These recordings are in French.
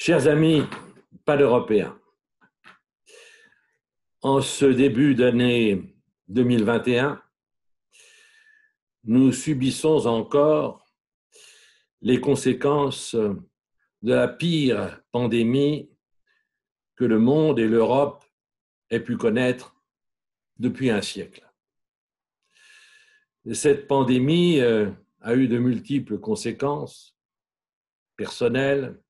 Chers amis pan-européens, en ce début d'année 2021, nous subissons encore les conséquences de la pire pandémie que le monde et l'Europe aient pu connaître depuis un siècle. Cette pandémie a eu de multiples conséquences personnelles,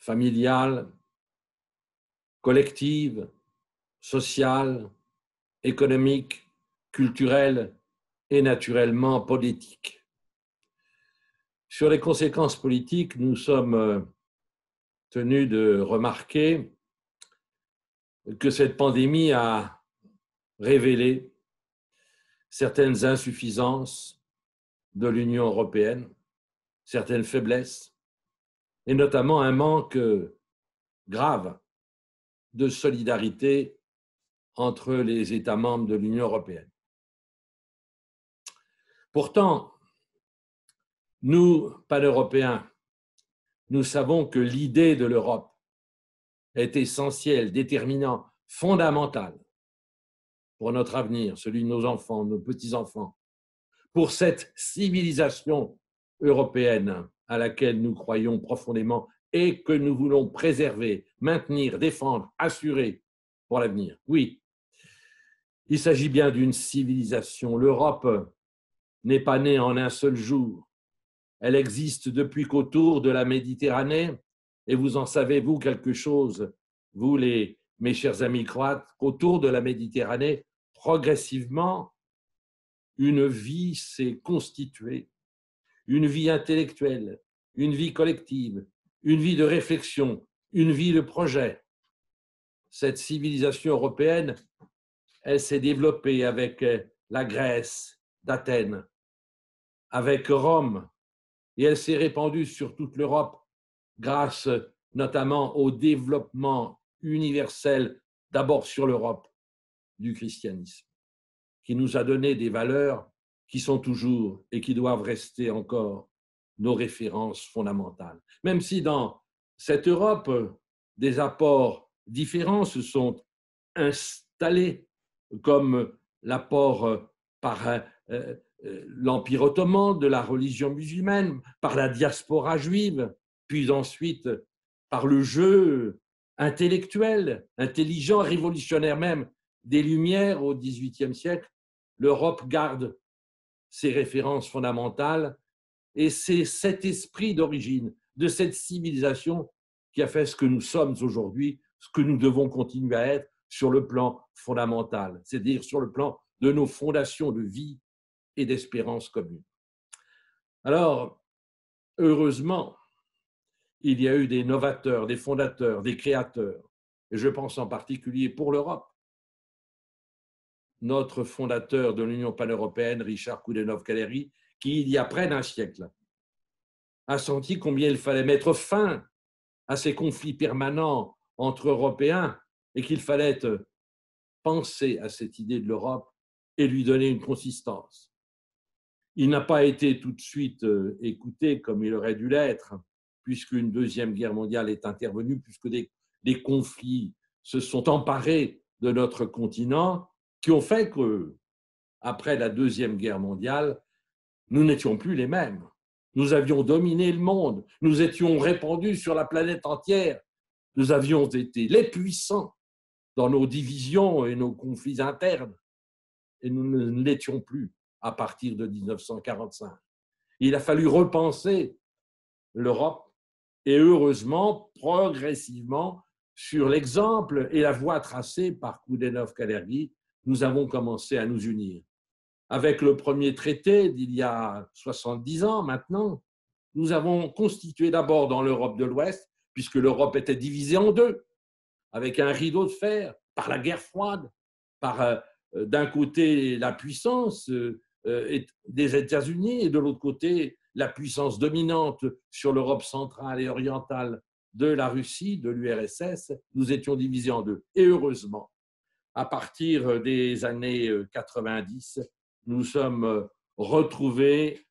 familiales, collectives, sociales, économiques, culturelles et naturellement politiques. Sur les conséquences politiques, nous sommes tenus de remarquer que cette pandémie a révélé certaines insuffisances de l'Union européenne, certaines faiblesses, et notamment un manque grave de solidarité entre les États membres de l'Union européenne. Pourtant, nous, pan-européens, nous savons que l'idée de l'Europe est essentielle, déterminante, fondamentale pour notre avenir, celui de nos enfants, nos petits-enfants, pour cette civilisation européenne à laquelle nous croyons profondément et que nous voulons préserver, maintenir, défendre, assurer pour l'avenir. Oui, il s'agit bien d'une civilisation. L'Europe n'est pas née en un seul jour. Elle existe depuis qu'autour de la Méditerranée, et vous en savez, vous, quelque chose, vous, mes chers amis croates, qu'autour de la Méditerranée, progressivement, une vie s'est constituée, une vie intellectuelle, une vie collective, une vie de réflexion, une vie de projet. Cette civilisation européenne, elle s'est développée avec la Grèce d'Athènes, avec Rome, et elle s'est répandue sur toute l'Europe grâce notamment au développement universel, d'abord sur l'Europe, du christianisme, qui nous a donné des valeurs qui sont toujours et qui doivent rester encore nos références fondamentales. Même si dans cette Europe, des apports différents se sont installés, comme l'apport par l'Empire ottoman, de la religion musulmane, par la diaspora juive, puis ensuite par le jeu intellectuel, intelligent, révolutionnaire même, des Lumières au XVIIIe siècle. L'Europe garde ses références fondamentales et c'est cet esprit d'origine de cette civilisation qui a fait ce que nous sommes aujourd'hui, ce que nous devons continuer à être sur le plan fondamental, c'est-à-dire sur le plan de nos fondations de vie et d'espérance commune. Alors, heureusement, il y a eu des novateurs, des fondateurs, des créateurs, et je pense en particulier pour l'Europe. Notre fondateur de l'Union pan-européenne, Richard Coudenhove-Kaleri, qui, il y a près d'un siècle, a senti combien il fallait mettre fin à ces conflits permanents entre Européens et qu'il fallait penser à cette idée de l'Europe et lui donner une consistance. Il n'a pas été tout de suite écouté comme il aurait dû l'être, puisqu'une deuxième guerre mondiale est intervenue, puisque des conflits se sont emparés de notre continent, qui ont fait qu'après la Deuxième Guerre mondiale, nous n'étions plus les mêmes. Nous avions dominé le monde, nous étions répandus sur la planète entière, nous avions été les puissants dans nos divisions et nos conflits internes, et nous ne l'étions plus à partir de 1945. Il a fallu repenser l'Europe, et heureusement, progressivement, sur l'exemple et la voie tracée par Coudenhove-Kaleri, nous avons commencé à nous unir. Avec le premier traité d'il y a 70 ans maintenant, nous avons constitué d'abord dans l'Europe de l'Ouest, puisque l'Europe était divisée en deux, avec un rideau de fer, par la guerre froide, par d'un côté la puissance des États-Unis et de l'autre côté la puissance dominante sur l'Europe centrale et orientale de la Russie, de l'URSS. Nous étions divisés en deux. Et heureusement, à partir des années 90, nous sommes retrouvés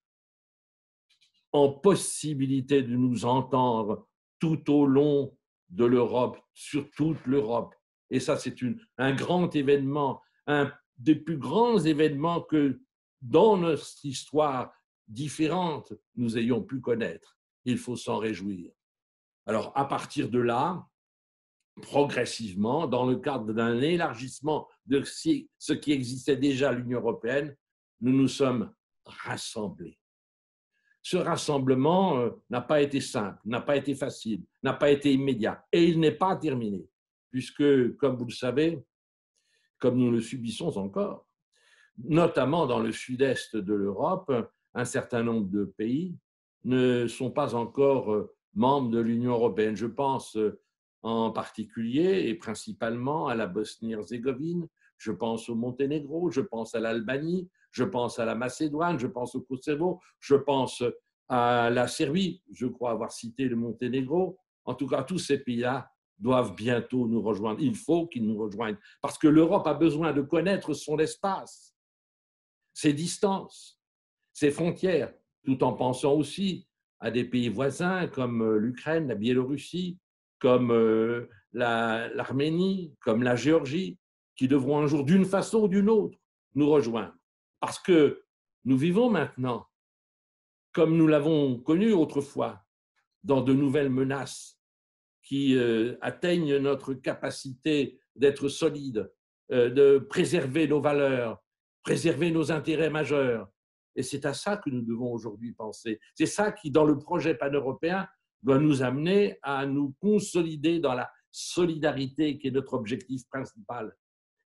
en possibilité de nous entendre tout au long de l'Europe, sur toute l'Europe. Et ça, c'est un grand événement, un des plus grands événements que dans notre histoire différente, nous ayons pu connaître. Il faut s'en réjouir. Alors, à partir de là, progressivement, dans le cadre d'un élargissement de ce qui existait déjà à l'Union européenne, nous nous sommes rassemblés. Ce rassemblement n'a pas été simple, n'a pas été facile, n'a pas été immédiat, et il n'est pas terminé, puisque, comme vous le savez, comme nous le subissons encore, notamment dans le sud-est de l'Europe, un certain nombre de pays ne sont pas encore membres de l'Union européenne. Je pense en particulier et principalement à la Bosnie-Herzégovine, je pense au Monténégro, je pense à l'Albanie, je pense à la Macédoine, je pense au Kosovo, je pense à la Serbie, je crois avoir cité le Monténégro. En tout cas, tous ces pays-là doivent bientôt nous rejoindre. Il faut qu'ils nous rejoignent parce que l'Europe a besoin de connaître son espace, ses distances, ses frontières, tout en pensant aussi à des pays voisins comme l'Ukraine, la Biélorussie, comme l'Arménie, comme la Géorgie, qui devront un jour, d'une façon ou d'une autre, nous rejoindre. Parce que nous vivons maintenant, comme nous l'avons connu autrefois, dans de nouvelles menaces qui atteignent notre capacité d'être solide, de préserver nos valeurs, préserver nos intérêts majeurs. Et c'est à ça que nous devons aujourd'hui penser. C'est ça qui, dans le projet pan-européen, doit nous amener à nous consolider dans la solidarité qui est notre objectif principal.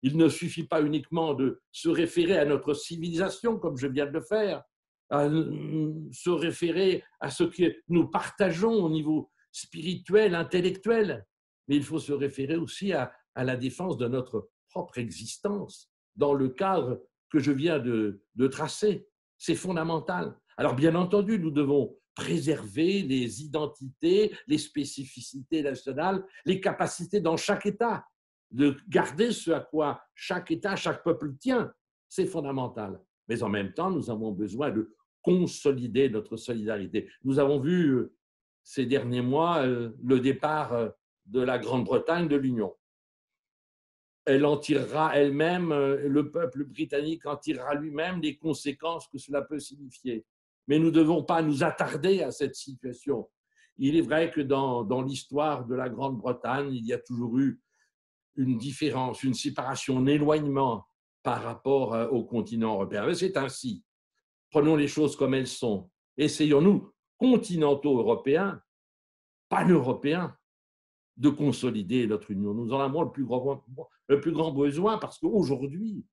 Il ne suffit pas uniquement de se référer à notre civilisation, comme je viens de le faire, à se référer à ce que nous partageons au niveau spirituel, intellectuel, mais il faut se référer aussi à la défense de notre propre existence dans le cadre que je viens de tracer. C'est fondamental. Alors bien entendu, nous devons préserver les identités, les spécificités nationales, les capacités dans chaque État, de garder ce à quoi chaque État, chaque peuple tient. C'est fondamental. Mais en même temps, nous avons besoin de consolider notre solidarité. Nous avons vu ces derniers mois le départ de la Grande-Bretagne de l'Union. Elle en tirera elle-même, le peuple britannique en tirera lui-même les conséquences que cela peut signifier. Mais nous ne devons pas nous attarder à cette situation. Il est vrai que dans l'histoire de la Grande-Bretagne, il y a toujours eu une différence, une séparation, un éloignement par rapport au continent européen. Mais c'est ainsi. Prenons les choses comme elles sont. Essayons-nous, continentaux européens, pan-européens, de consolider notre union. Nous en avons le plus grand besoin parce qu'aujourd'hui,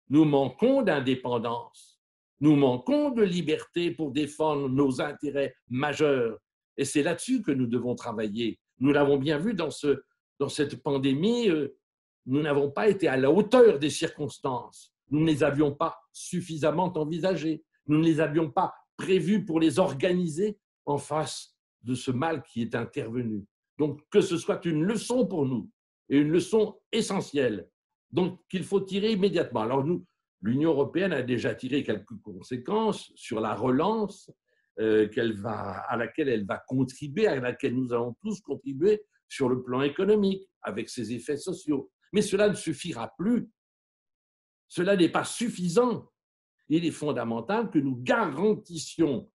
nous manquons d'indépendance, nous manquons de liberté pour défendre nos intérêts majeurs. Et c'est là-dessus que nous devons travailler. Nous l'avons bien vu dans cette pandémie, nous n'avons pas été à la hauteur des circonstances. Nous ne les avions pas suffisamment envisagées. Nous ne les avions pas prévues pour les organiser en face de ce mal qui est intervenu. Donc, que ce soit une leçon pour nous, et une leçon essentielle, donc qu'il faut tirer immédiatement. Alors, l'Union européenne a déjà tiré quelques conséquences sur la relance à laquelle elle va contribuer, à laquelle nous allons tous contribuer sur le plan économique, avec ses effets sociaux. Mais cela ne suffira plus. Cela n'est pas suffisant. Il est fondamental que nous garantissions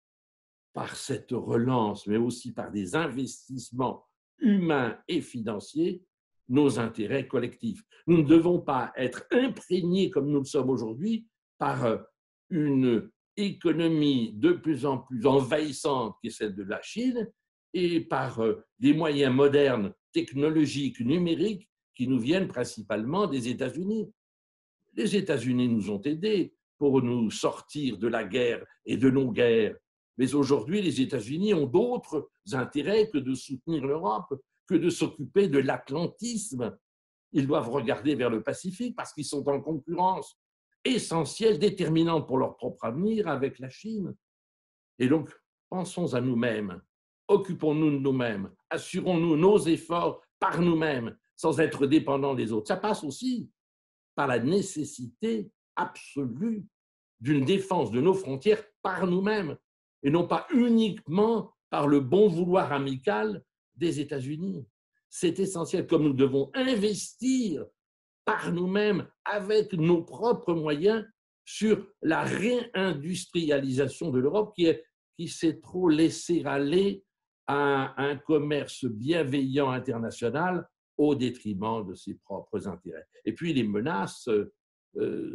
par cette relance, mais aussi par des investissements humains et financiers, nos intérêts collectifs. Nous ne devons pas être imprégnés, comme nous le sommes aujourd'hui, par une économie de plus en plus envahissante qui est celle de la Chine et par des moyens modernes, technologiques, numériques qui nous viennent principalement des États-Unis. Les États-Unis nous ont aidés pour nous sortir de la guerre et de nos guerres. Mais aujourd'hui, les États-Unis ont d'autres intérêts que de soutenir l'Europe, que de s'occuper de l'atlantisme. Ils doivent regarder vers le Pacifique parce qu'ils sont en concurrence essentielle, déterminante pour leur propre avenir avec la Chine. Et donc, pensons à nous-mêmes, occupons-nous de nous-mêmes, assurons-nous nos efforts par nous-mêmes, sans être dépendants des autres. Ça passe aussi par la nécessité absolue d'une défense de nos frontières par nous-mêmes, et non pas uniquement par le bon vouloir amical des États-Unis. C'est essentiel, comme nous devons investir par nous-mêmes, avec nos propres moyens, sur la réindustrialisation de l'Europe qui s'est trop laissée aller à un commerce bienveillant international au détriment de ses propres intérêts. Et puis les menaces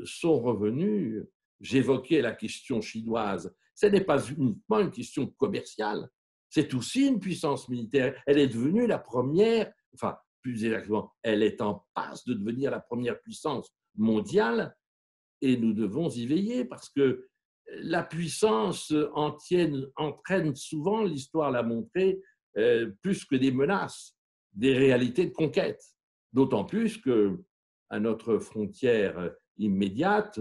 sont revenues. J'évoquais la question chinoise. Ce n'est pas uniquement une question commerciale, c'est aussi une puissance militaire. Elle est devenue la première, enfin, plus exactement, elle est en passe de devenir la première puissance mondiale et nous devons y veiller parce que la puissance entraîne souvent, l'histoire l'a montré, plus que des menaces, des réalités de conquête. D'autant plus qu'à notre frontière immédiate,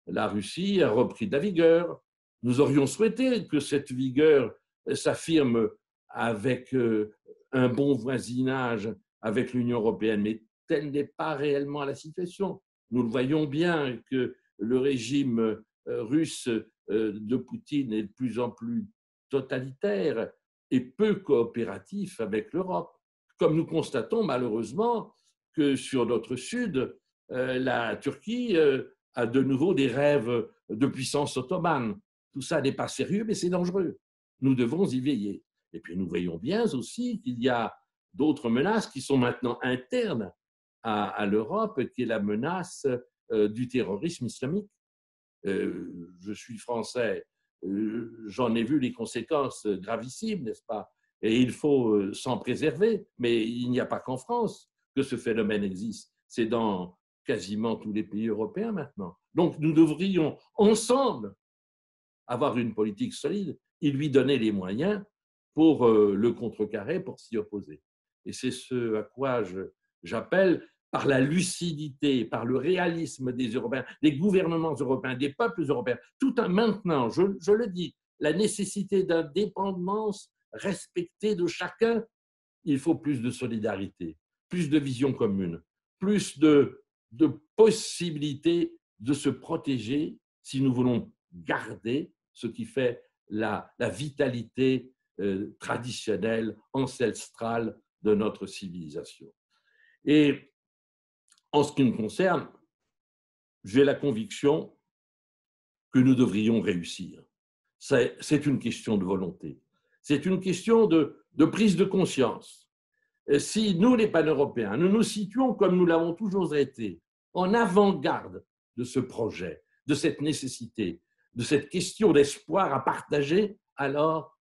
la Russie a repris de la vigueur. Nous aurions souhaité que cette vigueur s'affirme avec un bon voisinage avec l'Union européenne, mais telle n'est pas réellement la situation. Nous le voyons bien que le régime russe de Poutine est de plus en plus totalitaire et peu coopératif avec l'Europe. Comme nous constatons malheureusement que sur notre sud, la Turquie a de nouveau des rêves de puissance ottomane. Tout ça n'est pas sérieux, mais c'est dangereux. Nous devons y veiller. Et puis nous voyons bien aussi qu'il y a d'autres menaces qui sont maintenant internes à l'Europe, qui est la menace du terrorisme islamique. Je suis français, j'en ai vu les conséquences gravissimes, n'est-ce pas? Et il faut s'en préserver, mais il n'y a pas qu'en France que ce phénomène existe. C'est dans quasiment tous les pays européens maintenant. Donc nous devrions ensemble avoir une politique solide et lui donner les moyens pour le contrecarrer, pour s'y opposer. Et c'est ce à quoi j'appelle, par la lucidité, par le réalisme des Européens, des gouvernements européens, des peuples européens, tout en maintenant, je le dis, la nécessité d'indépendance respectée de chacun. Il faut plus de solidarité, plus de vision commune, plus de possibilités de se protéger si nous voulons garder ce qui fait la vitalité traditionnelle, ancestrale de notre civilisation. Et en ce qui me concerne, j'ai la conviction que nous devrions réussir. C'est une question de volonté. C'est une question de prise de conscience. Si nous, les Pan-Européens, nous nous situons comme nous l'avons toujours été, en avant-garde de ce projet, de cette nécessité, de cette question d'espoir à partager, alors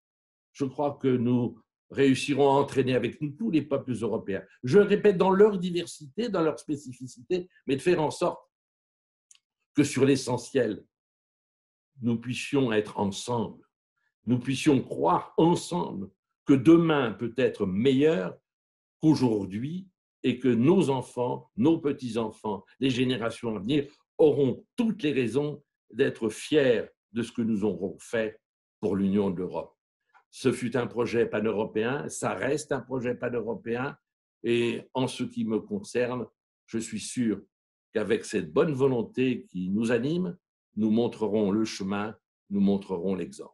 je crois que nous réussirons à entraîner avec nous tous les peuples européens. Je le répète, dans leur diversité, dans leur spécificité, mais de faire en sorte que sur l'essentiel, nous puissions être ensemble, nous puissions croire ensemble que demain peut être meilleur qu'aujourd'hui et que nos enfants, nos petits-enfants, les générations à venir auront toutes les raisons d'être fiers de ce que nous aurons fait pour l'Union de l'Europe. Ce fut un projet pan-européen, ça reste un projet pan-européen et en ce qui me concerne, je suis sûr qu'avec cette bonne volonté qui nous anime, nous montrerons le chemin, nous montrerons l'exemple.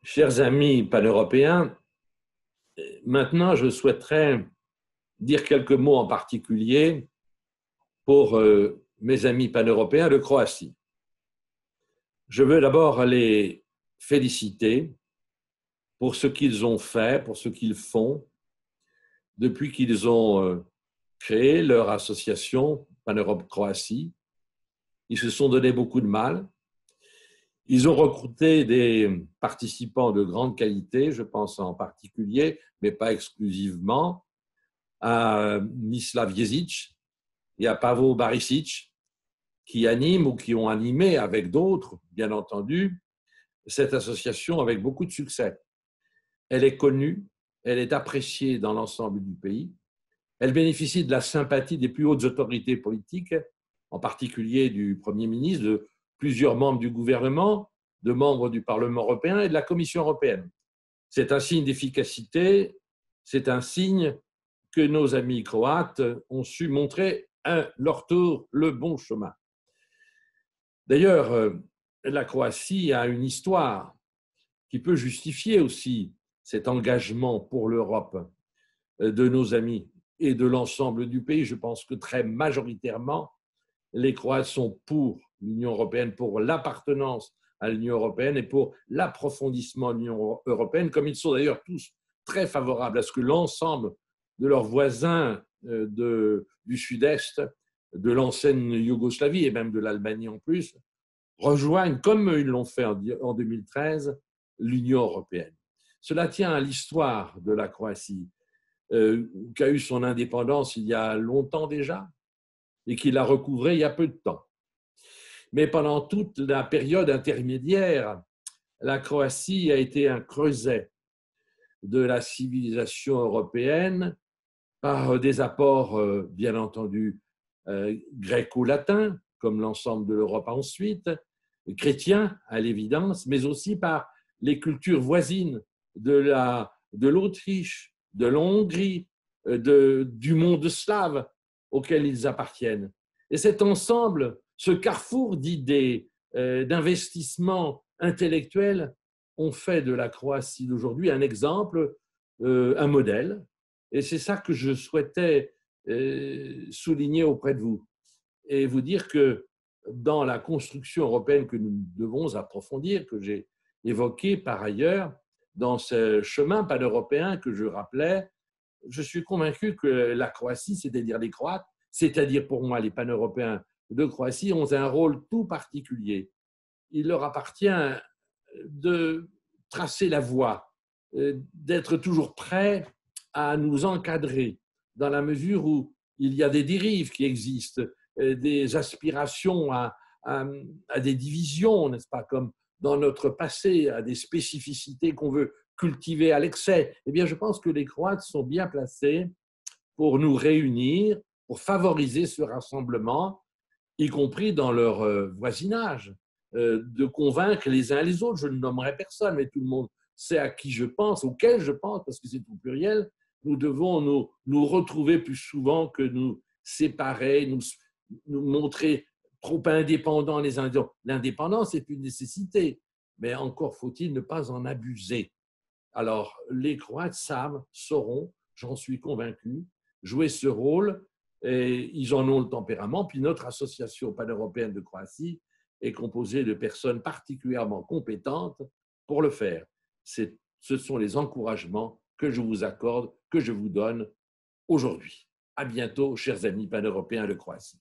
Chers amis pan-européens, maintenant je souhaiterais dire quelques mots en particulier pour mes amis pan-européens de Croatie. Je veux d'abord les féliciter pour ce qu'ils ont fait, pour ce qu'ils font depuis qu'ils ont créé leur association Pan-Europe-Croatie. Ils se sont donné beaucoup de mal. Ils ont recruté des participants de grande qualité, je pense en particulier, mais pas exclusivement, à Mislav Jezic et à Pavo Barisic, qui animent ou qui ont animé avec d'autres, bien entendu, cette association avec beaucoup de succès. Elle est connue, elle est appréciée dans l'ensemble du pays Elle bénéficie de la sympathie des plus hautes autorités politiques, en particulier du Premier ministre, de plusieurs membres du gouvernement, de membres du Parlement européen et de la Commission européenne. C'est un signe d'efficacité, c'est un signe que nos amis croates ont su montrer à leur tour le bon chemin. D'ailleurs, la Croatie a une histoire qui peut justifier aussi cet engagement pour l'Europe de nos amis et de l'ensemble du pays. Je pense que très majoritairement, les Croates sont pour l'Union européenne, pour l'appartenance à l'Union européenne et pour l'approfondissement de l'Union européenne, comme ils sont d'ailleurs tous très favorables à ce que l'ensemble de leurs voisins du Sud-Est, de l'ancienne Yougoslavie et même de l'Albanie en plus, rejoignent, comme ils l'ont fait en 2013, l'Union européenne. Cela tient à l'histoire de la Croatie, qui a eu son indépendance il y a longtemps déjà et qui l'a recouvrée il y a peu de temps. Mais pendant toute la période intermédiaire, la Croatie a été un creuset de la civilisation européenne par des apports, bien entendu, gréco-latins, comme l'ensemble de l'Europe ensuite, chrétiens à l'évidence, mais aussi par les cultures voisines de l'Autriche, de la Hongrie, du monde slave auquel ils appartiennent. Et cet ensemble, ce carrefour d'idées, d'investissements intellectuels ont fait de la Croatie d'aujourd'hui un exemple, un modèle. Et c'est ça que je souhaitais souligner auprès de vous et vous dire que dans la construction européenne que nous devons approfondir, que j'ai évoqué par ailleurs, dans ce chemin pan-européen que je rappelais, je suis convaincu que la Croatie, c'est-à-dire les Croates, c'est-à-dire pour moi les pan-européens de Croatie, ont un rôle tout particulier. Il leur appartient de tracer la voie, d'être toujours prêts à nous encadrer dans la mesure où il y a des dérives qui existent, des aspirations à des divisions, n'est-ce pas, comme dans notre passé, à des spécificités qu'on veut cultiver à l'excès. Eh bien, je pense que les Croates sont bien placés pour nous réunir, pour favoriser ce rassemblement, y compris dans leur voisinage, de convaincre les uns les autres. Je ne nommerai personne, mais tout le monde sait à qui je pense, auquel je pense, parce que c'est au pluriel. Nous devons nous retrouver plus souvent que nous séparer, nous montrer trop indépendants les uns les autres. L'indépendance est une nécessité, mais encore faut-il ne pas en abuser. Alors, les Croates sauront, j'en suis convaincu, jouer ce rôle, et ils en ont le tempérament. Puis notre association pan-européenne de Croatie est composée de personnes particulièrement compétentes pour le faire. Ce sont les encouragements que je vous accorde, que je vous donne aujourd'hui. À bientôt, chers amis pan-européens de Croatie.